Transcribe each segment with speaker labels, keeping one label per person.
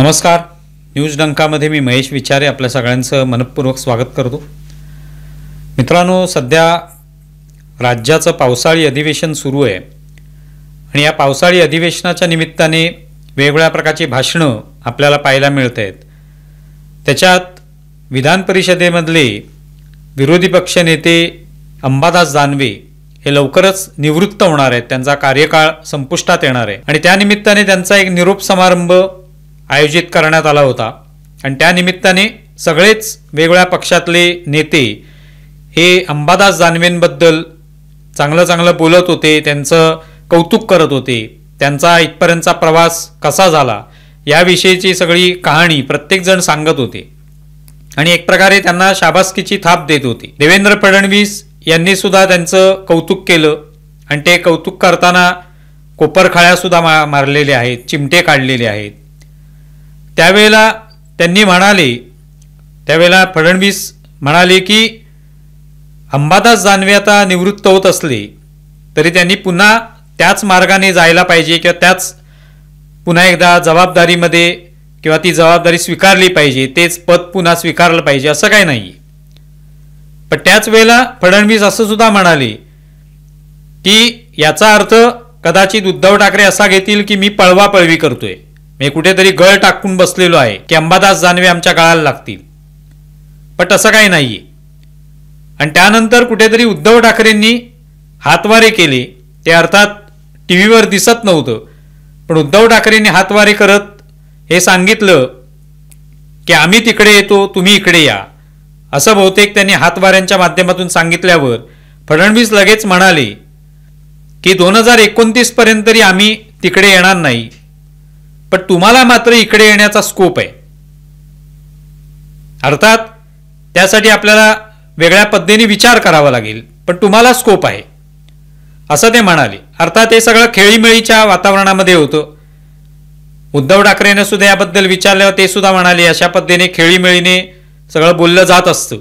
Speaker 1: नमस्कार. न्यूज डंकामध्ये मी महेश विचारे आपल्या सगळ्यांचं मनपूर्वक स्वागत करतो. मित्रांनो, सध्या राज्याचं पावसाळी अधिवेशन सुरू आहे आणि या पावसाळी अधिवेशनाच्या निमित्ताने वेगवेगळ्या प्रकारची भाषणं आपल्याला पाहायला मिळत आहेत. त्याच्यात विधान परिषदेमधले विरोधी पक्षनेते अंबादास दानवे हे लवकरच निवृत्त होणार आहेत. त्यांचा कार्यकाळ संपुष्टात येणार आहे आणि त्यानिमित्ताने त्यांचा एक निरोप समारंभ आयोजित करण्यात आला होता आणि त्या निमित्ताने सगळेच वेगवेगळ्या पक्षातले नेते हे अंबादास दानवेंबद्दल चांगलं बोलत होते, त्यांचं कौतुक करत होते. त्यांचा इथपर्यंतचा प्रवास कसा झाला याविषयीची सगळी कहाणी प्रत्येकजण सांगत होते आणि एक प्रकारे त्यांना शाबासकीची थाप देत होते. देवेंद्र फडणवीस यांनी सुद्धा त्यांचं कौतुक केलं आणि ते कौतुक करताना कोपरखाळ्यासुद्धा मारलेले आहेत, चिमटे काढलेले आहेत. त्यावेळेला फडणवीस म्हणाले की अंबादास दानवे आता निवृत्त होत असले तरी त्यांनी पुन्हा त्याच मार्गाने जायला पाहिजे किंवा त्याच पुन्हा एकदा जबाबदारीमध्ये किंवा ती जबाबदारी स्वीकारली पाहिजे, तेच पद पुन्हा स्वीकारलं पाहिजे असं काही नाही. पण त्याच वेळेला फडणवीस असं सुद्धा म्हणाले की याचा अर्थ कदाचित उद्धव ठाकरे असा घेतील की मी पळवापळवी करतोय, मी कुठेतरी गळ टाकून बसलेलो आहे की अंबादास दानवे आमच्या गळाला लागतील. पण तसं काही नाहीये. आणि त्यानंतर कुठेतरी उद्धव ठाकरेंनी हातवारे केले. ते अर्थात टीव्हीवर दिसत नव्हतं, पण उद्धव ठाकरेंनी हातवारे करत हे सांगितलं की आम्ही तिकडे येतो, तुम्ही इकडे या, असं बहुतेक त्यांनी हातवाऱ्यांच्या माध्यमातून सांगितल्यावर फडणवीस लगेच म्हणाले की 2029 पर्यंत तरी आम्ही तिकडे येणार नाही, पण तुम्हाला मात्र इकडे येण्याचा स्कोप आहे. अर्थात त्यासाठी आपल्याला वेगळ्या पद्धतीने विचार करावा लागेल, पण तुम्हाला स्कोप आहे असं ते म्हणाले. अर्थात हे सगळं खेळीमेळीच्या वातावरणामध्ये होतं. उद्धव ठाकरेंना सुद्धा याबद्दल विचारल्यावर ते सुद्धा म्हणाले अशा पद्धतीने खेळीमेळीने सगळं बोललं जात असतं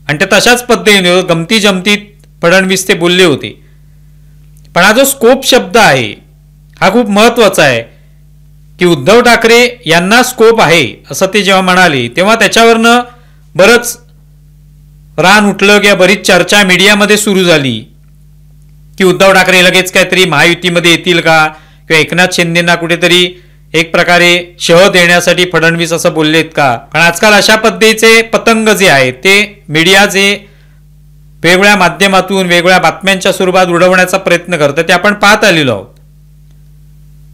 Speaker 1: आणि ते तशाच पद्धतीने गमती जमतीत फडणवीस ते बोलले होते. पण हा जो स्कोप शब्द आहे हा खूप महत्वाचा आहे की उद्धव ठाकरे यांना स्कोप आहे असं ते जेव्हा म्हणाले तेव्हा त्याच्यावरनं बरंच रान उठलं किंवा बरीच चर्चा मीडियामध्ये सुरू झाली की उद्धव ठाकरे लगेच काहीतरी महायुतीमध्ये येतील का किंवा एकनाथ शिंदेंना कुठेतरी एक प्रकारे शह देण्यासाठी फडणवीस असं बोललेत का. कारण आजकाल अशा पद्धतीचे पतंग जे आहेत ते मीडिया जे वेगवेगळ्या माध्यमातून वेगवेगळ्या बातम्यांच्या स्वरूपात उडवण्याचा प्रयत्न करतात ते आपण पाहत आलेलो आहोत.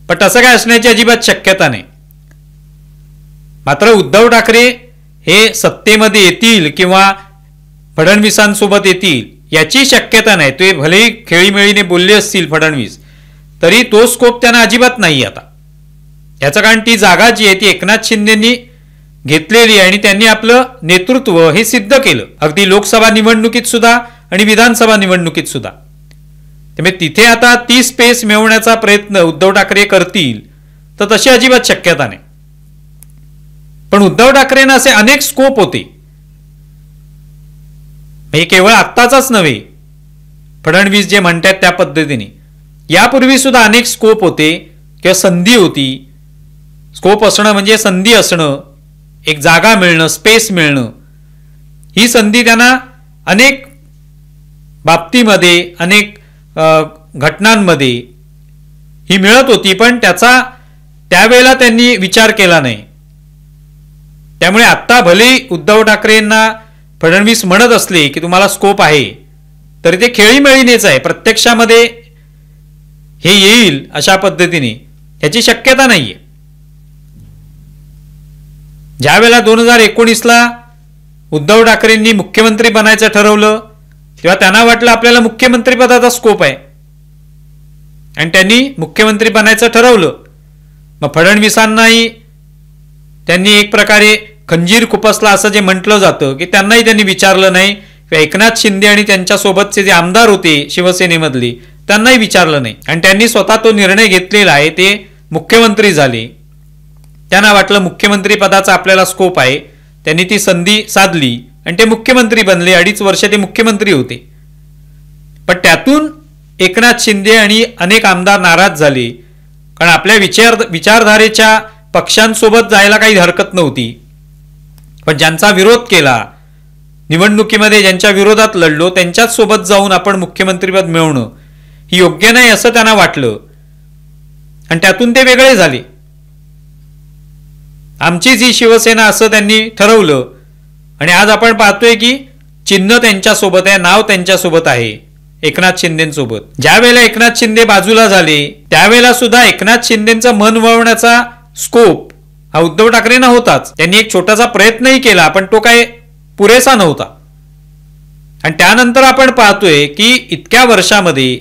Speaker 1: पण तसं काय असण्याची अजिबात शक्यता नाही. मात्र उद्धव ठाकरे हे सत्तेमध्ये येतील किंवा फडणवीसांसोबत येतील याची शक्यता नाही. ते भलेही खेळीमेळीने बोलले असतील फडणवीस तरी तो स्कोप त्यांना अजिबात नाही आता. याचं कारण ती जागा जी आहे ती एकनाथ शिंदेंनी घेतलेली आहे आणि त्यांनी आपलं नेतृत्व हे सिद्ध केलं, अगदी लोकसभा निवडणुकीत सुद्धा आणि विधानसभा निवडणुकीत सुद्धा. त्यामुळे तिथे आता ती स्पेस मिळवण्याचा प्रयत्न उद्धव ठाकरे करतील तर तशी अजिबात शक्यता नाही. पण उद्धव ठाकरेंना असे अनेक स्कोप होते, हे केवळ आत्ताचाच नव्हे. फडणवीस जे म्हणतात त्या पद्धतीने यापूर्वी सुद्धा अनेक स्कोप होते किंवा संधी होती. स्कोप असणं म्हणजे संधी असणं, एक जागा मिळणं, स्पेस मिळणं. ही संधी त्यांना अनेक बाबतीमध्ये अनेक घटनांमध्ये ही मिळत होती, पण त्याचा त्यावेळेला त्यांनी विचार केला नाही. त्यामुळे आत्ता भले उद्धव ठाकरेंना फडणवीस म्हणत असले की तुम्हाला स्कोप आहे तरी ते खेळीमेळीनेच आहे. प्रत्यक्षामध्ये हे येईल अशा पद्धतीने याची शक्यता नाहीये. ज्या वेळेला 2019ला उद्धव ठाकरेंनी मुख्यमंत्री बनायचं ठरवलं तेव्हा त्यांना वाटलं आपल्याला मुख्यमंत्री पदाचा स्कोप आहे आणि त्यांनी मुख्यमंत्री बनायचं ठरवलं. मग फडणवीसांनाही त्यांनी एक प्रकारे खंजीर खुपसला असं जे म्हटलं जातं की त्यांनाही त्यांनी विचारलं नाही. एकनाथ शिंदे आणि त्यांच्यासोबतचे जे आमदार होते शिवसेनेमधले त्यांनाही विचारलं नाही आणि त्यांनी स्वतः तो निर्णय घेतलेला आहे. ते मुख्यमंत्री झाले. त्यांना वाटलं मुख्यमंत्री पदाचा आपल्याला स्कोप आहे. त्यांनी ती संधी साधली आणि ते मुख्यमंत्री बनले. 2.5 वर्ष ते मुख्यमंत्री होते. पण त्यातून एकनाथ शिंदे आणि अनेक आमदार नाराज झाले, कारण आपल्या विचारधारेच्या पक्षांसोबत जायला काही हरकत नव्हती, पण ज्यांचा विरोध केला, निवडणुकीमध्ये ज्यांच्या विरोधात लढलो, त्यांच्याच सोबत जाऊन आपण मुख्यमंत्रीपद मिळवणं ही योग्य नाही असं त्यांना वाटलं आणि त्यातून ते वेगळे झाले. आमचीच ही शिवसेना असं त्यांनी ठरवलं आणि आज आपण पाहतोय की चिन्ह त्यांच्यासोबत आहे, नाव त्यांच्यासोबत आहे, एकनाथ शिंदेसोबत. ज्या वेळेला एकनाथ शिंदे बाजूला झाले त्यावेळेला सुद्धा एकनाथ शिंदेचं मन वळवण्याचा स्कोप हा उद्धव ठाकरेंना होताच. त्यांनी एक छोटासा प्रयत्नही केला, पण तो काय पुरेसा नव्हता. आणि त्यानंतर आपण पाहतोय की इतक्या वर्षामध्ये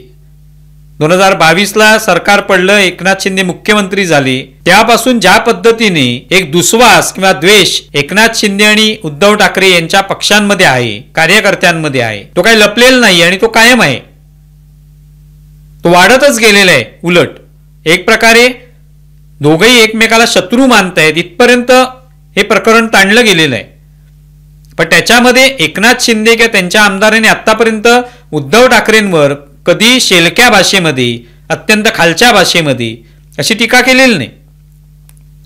Speaker 1: 2022ला सरकार पडलं, एकनाथ शिंदे मुख्यमंत्री झाले, त्यापासून ज्या पद्धतीने एक दुस्वास किंवा द्वेष एकनाथ शिंदे आणि उद्धव ठाकरे यांच्या पक्षांमध्ये आहे, कार्यकर्त्यांमध्ये आहे, तो काही लपलेला नाही आणि तो कायम आहे. तो वाढतच गेलेला आहे. उलट एक प्रकारे दोघेही एकमेकाला शत्रू मानतायत इथपर्यंत हे प्रकरण ताणलं गेलेलं आहे. पण त्याच्यामध्ये एकनाथ शिंदे किंवा त्यांच्या आमदारांनी आतापर्यंत उद्धव ठाकरेंवर कधी शेलक्या भाषेमध्ये, अत्यंत खालच्या भाषेमध्ये अशी टीका केलेली नाही.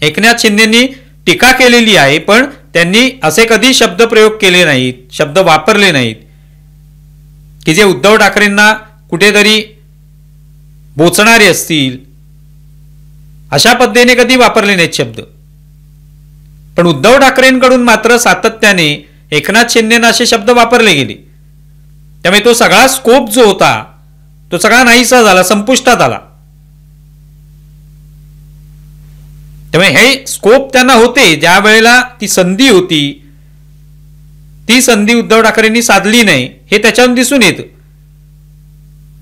Speaker 1: एकनाथ शिंदेंनी टीका केलेली आहे, पण त्यांनी असे कधी शब्दप्रयोग केले नाहीत, शब्द वापरले नाहीत की जे उद्धव ठाकरेंना कुठेतरी बोचणारे असतील, अशा पद्धतीने कधी वापरले नाहीत शब्द. पण उद्धव ठाकरेंकडून मात्र सातत्याने एकनाथ शिंदेना असे शब्द वापरले गेले. त्यामुळे तो सगळा स्कोप जो होता तो सगळा नाहीसा झाला, संपुष्टात आला. त्यामुळे हे स्कोप त्यांना होते, ज्या वेळेला ती संधी होती, ती संधी उद्धव ठाकरेंनी साधली नाही हे त्याच्यातून दिसून येतं.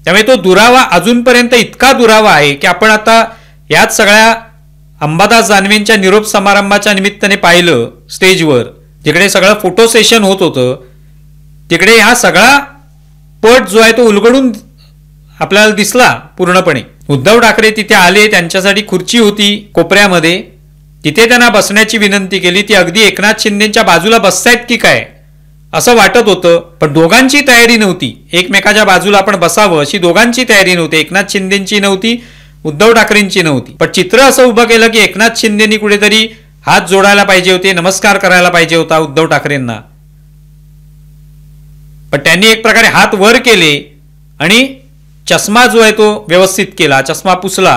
Speaker 1: त्यामुळे तो दुरावा अजूनपर्यंत इतका दुरावा आहे की आपण आता याच सगळ्या अंबादास दानवेंच्या निरोप समारंभाच्या निमित्ताने पाहिलं स्टेजवर, जिकडे सगळं फोटो सेशन होत होतं, तिकडे हा सगळा पट जो आहे तो उलगडून आपल्याला दिसला पूर्णपणे. उद्धव ठाकरे तिथे आले, त्यांच्यासाठी खुर्ची होती कोपऱ्यामध्ये, तिथे त्यांना बसण्याची विनंती केली. ती अगदी एकनाथ शिंदेच्या बाजूला बसतायत की काय असं वाटत होतं, पण दोघांची तयारी नव्हती. एकमेकाच्या बाजूला आपण बसावं अशी दोघांची तयारी नव्हती. एकनाथ शिंदेची नव्हती, उद्धव ठाकरेंची नव्हती. पण चित्र असं उभं केलं की एकनाथ शिंदेनी कुठेतरी हात जोडायला पाहिजे होते, नमस्कार करायला पाहिजे होता उद्धव ठाकरेंना. पण त्यांनी एक प्रकारे हात वर केले आणि चष्मा जो आहे तो व्यवस्थित केला, चष्मा पुसला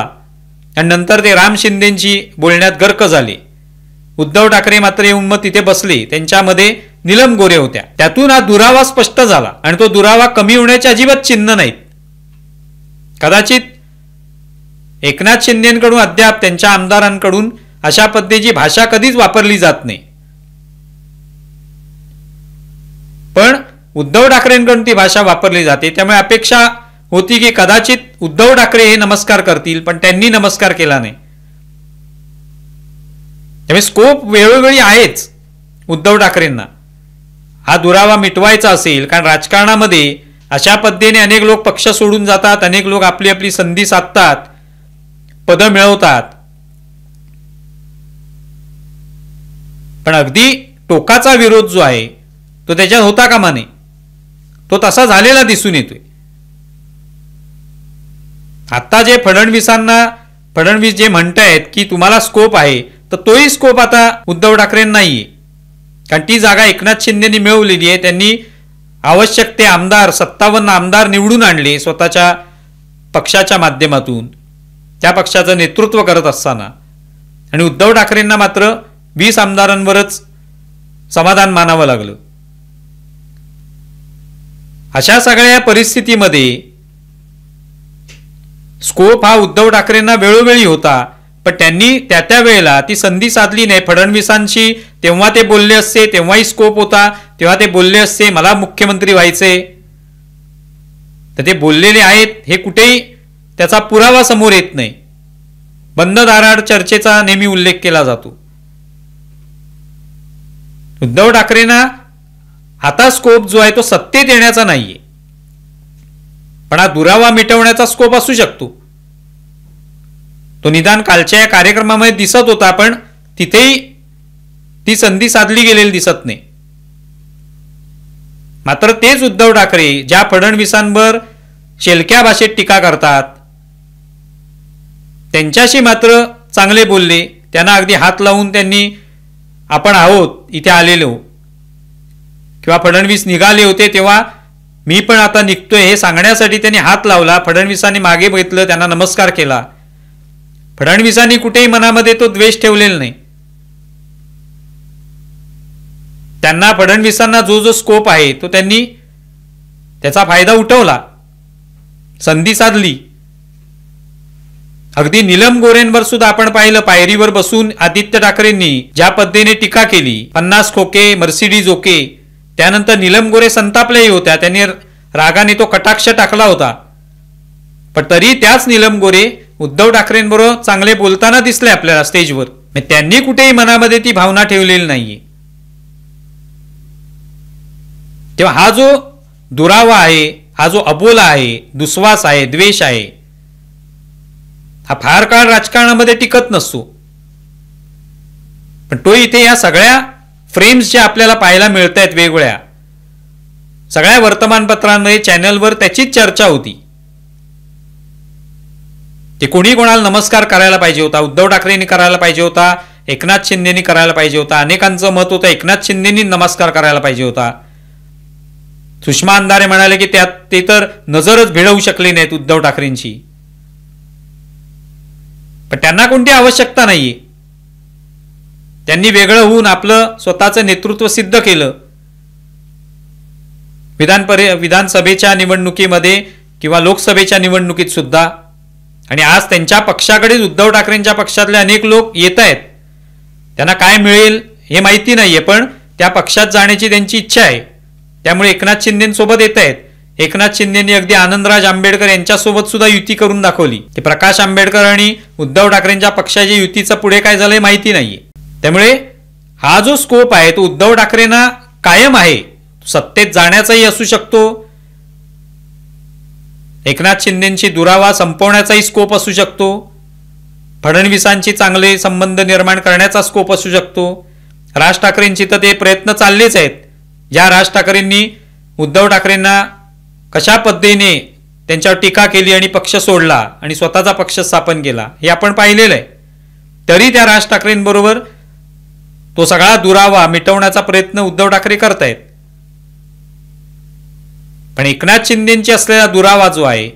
Speaker 1: आणि नंतर ते राम शिंदेची बोलण्यात गर्क झाले. उद्धव ठाकरे मात्र येऊन मग तिथे बसले, त्यांच्यामध्ये नीलम गोरे होत्या. त्यातून हा दुरावा स्पष्ट झाला आणि तो दुरावा कमी होण्याचे अजिबात चिन्ह नाहीत. कदाचित एकनाथ शिंदेकडून अद्याप त्यांच्या आमदारांकडून अशा पद्धतीची भाषा कधीच वापरली जात नाही, पण उद्धव ठाकरेंकडून ती भाषा वापरली जाते. त्यामुळे अपेक्षा होती की कदाचित उद्धव ठाकरे हे नमस्कार करतील, पण त्यांनी नमस्कार केला नाही. त्यामुळे स्कोप वेळोवेळी आहेच उद्धव ठाकरेंना. हा दुरावा मिटवायचा असेल, कारण राजकारणामध्ये अशा पद्धतीने अनेक लोक पक्ष सोडून जातात, अनेक लोक आपली आपली संधी साधतात, पदं मिळवतात, पण अगदी टोकाचा विरोध जो आहे तो त्याच्यात होता कामा नये. तो तसा झालेला दिसून येतोय. आता जे फडणवीस जे म्हणतायत की तुम्हाला स्कोप आहे, तर तोही स्कोप आता उद्धव ठाकरेंना नाहीये. कारण ती जागा एकनाथ शिंदेनी मिळवलेली आहे. त्यांनी आवश्यक ते आमदार 57 आमदार निवडून आणले स्वतःच्या पक्षाच्या माध्यमातून, त्या पक्षाचं नेतृत्व करत असताना. आणि उद्धव ठाकरेंना मात्र 20 आमदारांवरच समाधान मानावं लागलं. अशा सगळ्या परिस्थितीमध्ये स्कोप हा उद्धव ठाकरेंना वेळोवेळी होता, पण त्यांनी त्या वेळेला ती संधी साधली नाही. फडणवीसांशी तेव्हा ते बोलले असते, तेव्हाही स्कोप होता, तेव्हा ते बोलले असते मला मुख्यमंत्री व्हायचे, तर ते बोललेले आहेत हे कुठेही त्याचा पुरावा समोर येत नाही. बंद दाराआड चर्चेचा नेहमी उल्लेख केला जातो. उद्धव ठाकरेंना आता स्कोप जो आहे तो सत्तेत येण्याचा नाहीये, पण हा दुरावा मिटवण्याचा स्कोप असू शकतो. तो निदान कालच्या या कार्यक्रमामध्ये दिसत होता, पण तिथेही ती संधी साधली गेलेली दिसत नाही. मात्र तेच उद्धव ठाकरे ज्या फडणवीसांवर शेलक्या भाषेत टीका करतात, त्यांच्याशी मात्र चांगले बोलले, त्यांना अगदी हात लावून त्यांनी आपण आहोत इथे आलेलो, किंवा फडणवीस निघाले होते तेव्हा मी पण आता निघतोय हे सांगण्यासाठी त्यांनी हात लावला. फडणवीसांनी मागे बघितलं, त्यांना नमस्कार केला. फडणवीसांनी कुठेही मनामध्ये तो द्वेष ठेवलेला नाही. त्यांना फडणवीसांना जो जो स्कोप आहे तो त्यांनी त्याचा फायदा उठवला, संधी साधली. अगदी नीलम गोरेंवर सुद्धा आपण पाहिलं, पायरीवर बसून आदित्य ठाकरेंनी ज्या पद्धतीने टीका केली, 50 खोके मर्सिडीज ओके. त्यानंतर नीलम गोरे संतापल्याही होत्या, त्यांनी रागाने तो कटाक्ष टाकला होता. पण तरी त्याच नीलम गोरे उद्धव ठाकरेंबरोबर चांगले बोलताना दिसले आपल्याला स्टेजवर. त्यांनी कुठेही मनामध्ये ती भावना ठेवलेली नाहीये. तेव्हा हा जो दुरावा आहे, हा जो अबोला आहे, दुस्वास आहे, द्वेष आहे, हा फार काळ राजकारणामध्ये टिकत नसतो. पण तो इथे या सगळ्या फ्रेम्स ज्या आपल्याला पाहायला मिळत आहेत वेगवेगळ्या सगळ्या वर्तमानपत्रांमध्ये, चॅनलवर त्याचीच चर्चा होती. ते कोणी कोणाला नमस्कार करायला पाहिजे होता, उद्धव ठाकरेंनी करायला पाहिजे होता, एकनाथ शिंदेनी करायला पाहिजे होता. अनेकांचं मत होतं एकनाथ शिंदेनी नमस्कार करायला पाहिजे होता. सुषमा अंधारे म्हणाले की त्यात ते तर नजरच भिडवू शकले नाहीत उद्धव ठाकरेंची. पण त्यांना कोणती आवश्यकता नाहीये. त्यांनी वेगळं होऊन आपलं स्वतःचं नेतृत्व सिद्ध केलं. विधानसभेच्या निवडणुकीमध्ये किंवा लोकसभेच्या निवडणुकीत सुद्धा. आणि आज त्यांच्या पक्षाकडेच उद्धव ठाकरेंच्या पक्षातले अनेक लोक येत आहेत. त्यांना काय मिळेल हे माहिती नाहीये, पण त्या पक्षात जाण्याची त्यांची इच्छा आहे. त्यामुळे एकनाथ शिंदेसोबत येत आहेत. एकनाथ शिंदेनी अगदी आनंदराज आंबेडकर यांच्यासोबत सुद्धा युती करून दाखवली. ते प्रकाश आंबेडकर आणि उद्धव ठाकरेंच्या पक्षाच्या युतीचं पुढे काय झालंय माहिती नाहीये. त्यामुळे हा जो स्कोप आहे तो उद्धव ठाकरेंना कायम आहे. सत्तेत जाण्याचाही असू शकतो, एकनाथ शिंदेची दुरावा संपवण्याचाही स्कोप असू शकतो, फडणवीसांची चांगले संबंध निर्माण करण्याचा स्कोप असू शकतो. राज ठाकरेंची तर ते प्रयत्न चाललेच आहेत. ज्या राज ठाकरेंनी उद्धव ठाकरेंना कशा पद्धतीने त्यांच्यावर टीका केली आणि पक्ष सोडला आणि स्वतःचा पक्ष स्थापन केला हे आपण पाहिलेलं आहे. तरी त्या राज ठाकरेंबरोबर तो सगळा दुरावा मिटवण्याचा प्रयत्न उद्धव ठाकरे करतायत. पण एकनाथ शिंदेची असलेला दुरावा जो आहे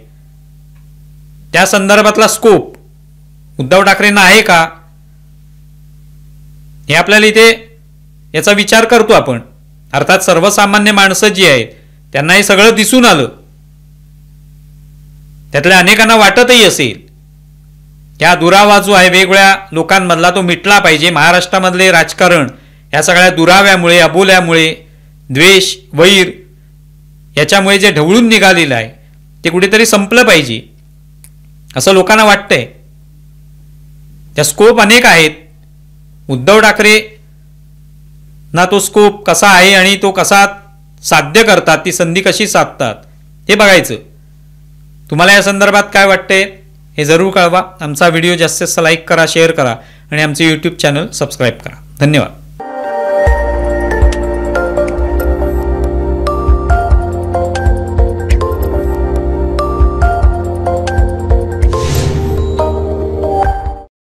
Speaker 1: त्या संदर्भातला स्कोप उद्धव ठाकरेंना आहे का हे आपल्याला इथे याचा विचार करतो आपण. अर्थात सर्वसामान्य माणसं जी आहेत त्यांना हे सगळं दिसून आलं. त्यातल्या अनेकांना वाटतही असेल त्या दुरावा जो आहे वेगवेगळ्या लोकांमधला तो मिटला पाहिजे. महाराष्ट्रामधले राजकारण या सगळ्या दुराव्यामुळे, अबोल्यामुळे, द्वेष, वैर याच्यामुळे जे ढवळून निघालेलं आहे ते कुठेतरी संपलं पाहिजे असं लोकांना वाटतंय. त्या स्कोप अनेक आहेत. उद्धव ठाकरे ना तो स्कोप कसा आहे आणि तो कसा साध्य करतात, ती संधी कशी साधतात हे बघायचं. तुम्हाला या संदर्भात काय वाटतंय हे जरूर कळवा. आमचा व्हिडिओ जास्तीत जास्त लाईक करा, शेअर करा आणि आमचे यूट्यूब चॅनल सबस्क्राईब करा. धन्यवाद.